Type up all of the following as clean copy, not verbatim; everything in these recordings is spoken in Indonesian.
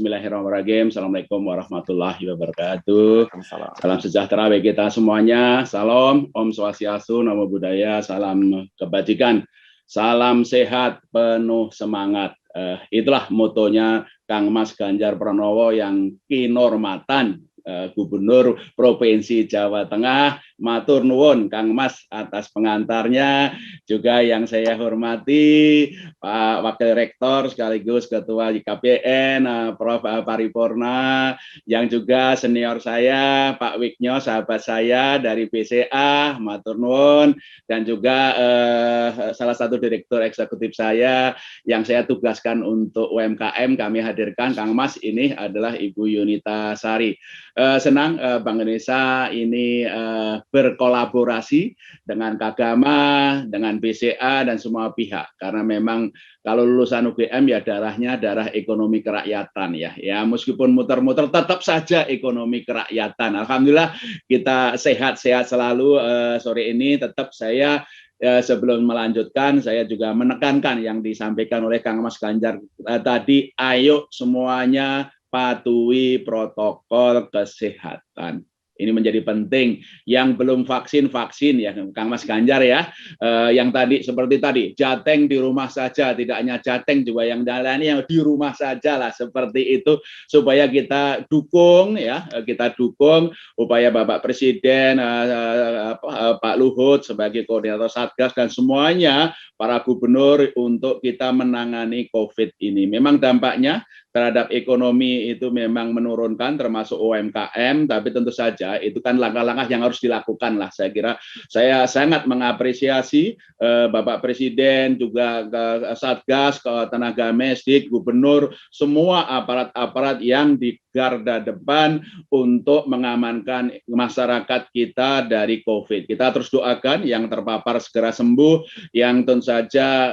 Bismillahirrahmanirrahim. Assalamualaikum warahmatullahi wabarakatuh. Salam sejahtera bagi kita semuanya. Salam, Om Swastiastu, Namo Buddhaya, salam kebajikan, salam sehat, penuh semangat. Itulah motonya Kang Mas Ganjar Pranowo yang kinurmatan Gubernur Provinsi Jawa Tengah. Matur nuwun Kang Mas atas pengantarnya, juga yang saya hormati Pak Wakil Rektor sekaligus Ketua IKPN Prof. Paripurna, yang juga senior saya Pak Wiknyo, sahabat saya dari BCA, matur nuwun, dan juga salah satu direktur eksekutif saya yang saya tugaskan untuk UMKM kami hadirkan, Kang Mas, ini adalah Ibu Yunita Sari. Senang Bank Indonesia ini berkolaborasi dengan Kagama, dengan BCA dan semua pihak, karena memang kalau lulusan UGM ya darahnya darah ekonomi kerakyatan ya meskipun muter-muter tetap saja ekonomi kerakyatan. Alhamdulillah kita sehat-sehat selalu. Sore ini tetap saya sebelum melanjutkan, saya juga menekankan yang disampaikan oleh Kang Mas Ganjar tadi, ayo semuanya patuhi protokol kesehatan. Ini menjadi penting. Yang belum vaksin ya, Kang Mas Ganjar ya. Yang tadi seperti tadi, Jateng di rumah saja, tidak hanya Jateng juga yang jalani yang di rumah saja lah, seperti itu, supaya kita dukung ya, kita dukung upaya Bapak Presiden, Pak Luhut sebagai koordinator Satgas dan semuanya para gubernur untuk kita menangani COVID ini. Memang dampaknya terhadap ekonomi itu memang menurunkan, termasuk UMKM, tapi tentu saja itu kan langkah-langkah yang harus dilakukan lah. Saya kira saya sangat mengapresiasi Bapak Presiden, juga ke Satgas, ke tenaga medis, gubernur, semua aparat-aparat yang di garda depan untuk mengamankan masyarakat kita dari COVID. Kita terus doakan yang terpapar segera sembuh, yang tentu saja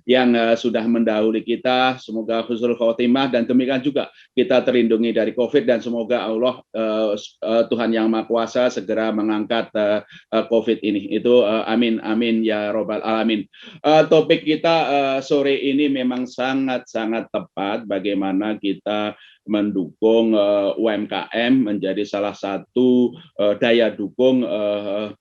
yang sudah mendahului kita, semoga husnul khotimah, dan demikian juga kita terlindungi dari COVID, dan semoga Allah Tuhan Yang Maha Kuasa segera mengangkat COVID ini. Itu amin amin ya robbal alamin. Topik kita sore ini memang sangat tepat, bagaimana kita mendukung UMKM menjadi salah satu daya dukung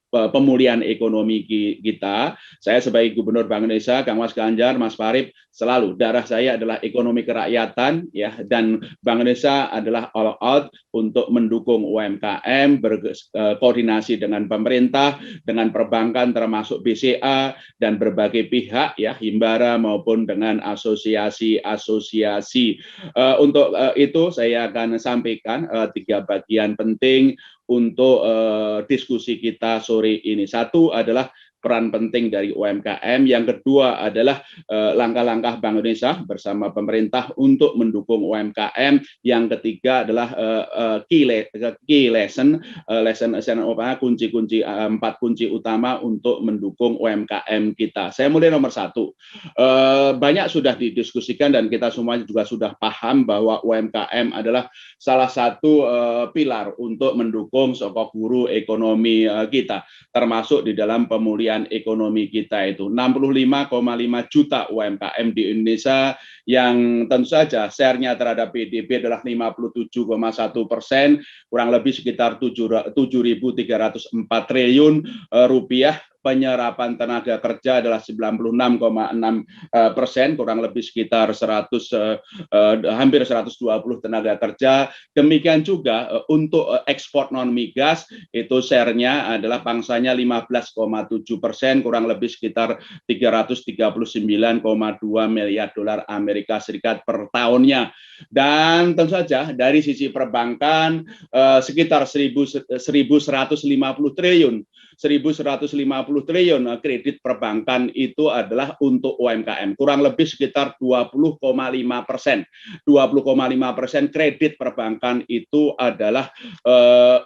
pemulihan ekonomi kita. Saya sebagai Gubernur Bank Indonesia, Kang Mas Ganjar, Mas Parip, selalu darah saya adalah ekonomi kerakyatan ya, dan Bank Indonesia adalah all out untuk mendukung UMKM, berkoordinasi dengan pemerintah, dengan perbankan termasuk BCA dan berbagai pihak ya, himbara maupun dengan asosiasi-asosiasi. Untuk itu saya akan sampaikan 3 bagian penting untuk diskusi kita sore ini. Satu adalah peran penting dari UMKM. Yang kedua adalah langkah-langkah Bank Indonesia bersama pemerintah untuk mendukung UMKM. Yang ketiga adalah key lesson kunci-kunci 4 kunci utama untuk mendukung UMKM kita. Saya mulai nomor 1. Banyak sudah didiskusikan dan kita semua juga sudah paham bahwa UMKM adalah salah satu pilar untuk mendukung sokok guru ekonomi kita, termasuk di dalam pemulihan ekonomi kita. Itu 65,5 juta UMKM di Indonesia yang tentu saja share-nya terhadap PDB adalah 57,1%, kurang lebih sekitar 7.304 triliun rupiah. Penyerapan tenaga kerja adalah 96,6%, kurang lebih sekitar hampir 120 tenaga kerja. Demikian juga untuk ekspor non migas, itu share-nya adalah pangsanya 15,7%, kurang lebih sekitar 339,2 miliar dolar Amerika Serikat per tahunnya. Dan tentu saja dari sisi perbankan sekitar 1.150 triliun kredit perbankan itu adalah untuk UMKM, kurang lebih sekitar 20,5%. 20,5% kredit perbankan itu adalah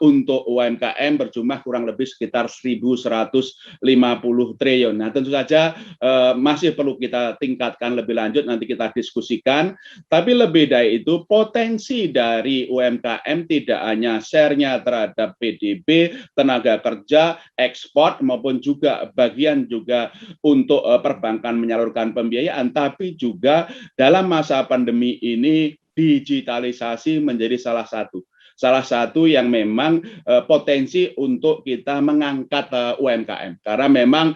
untuk UMKM, berjumlah kurang lebih sekitar 1.150 triliun. Nah, tentu saja masih perlu kita tingkatkan lebih lanjut, nanti kita diskusikan. Tapi lebih dari itu, potensi dari UMKM tidak hanya share-nya terhadap PDB, tenaga kerja, ekspor maupun juga bagian juga untuk perbankan menyalurkan pembiayaan, tapi juga dalam masa pandemi ini digitalisasi menjadi salah satu yang memang potensi untuk kita mengangkat UMKM, karena memang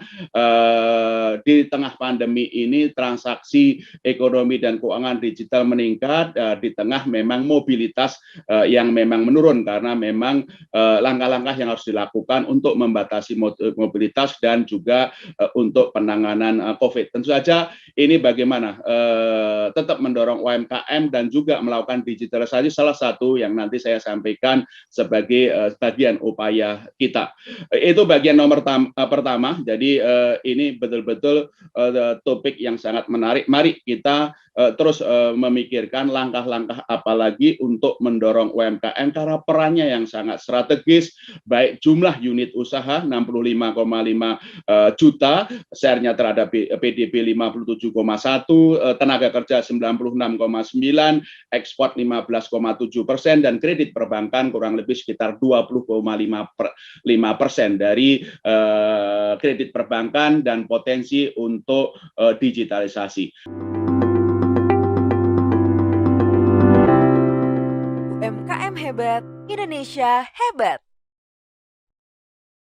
di tengah pandemi ini transaksi ekonomi dan keuangan digital meningkat di tengah memang mobilitas yang memang menurun, karena memang langkah-langkah yang harus dilakukan untuk membatasi mobilitas dan juga untuk penanganan COVID. Tentu saja ini bagaimana tetap mendorong UMKM dan juga melakukan digitalisasi, salah satu yang nanti saya sampaikan sebagai bagian upaya kita. Itu bagian nomor pertama. Jadi ini betul-betul topik yang sangat menarik. Mari kita terus memikirkan langkah-langkah apa lagi untuk mendorong UMKM, karena perannya yang sangat strategis, baik jumlah unit usaha 65,5 juta, share-nya terhadap PDB 57,1, tenaga kerja 96,9, ekspor 15,7%, dan kredit perbankan kurang lebih sekitar 20,5% dari kredit perbankan dan potensi untuk digitalisasi. UMKM hebat, Indonesia hebat.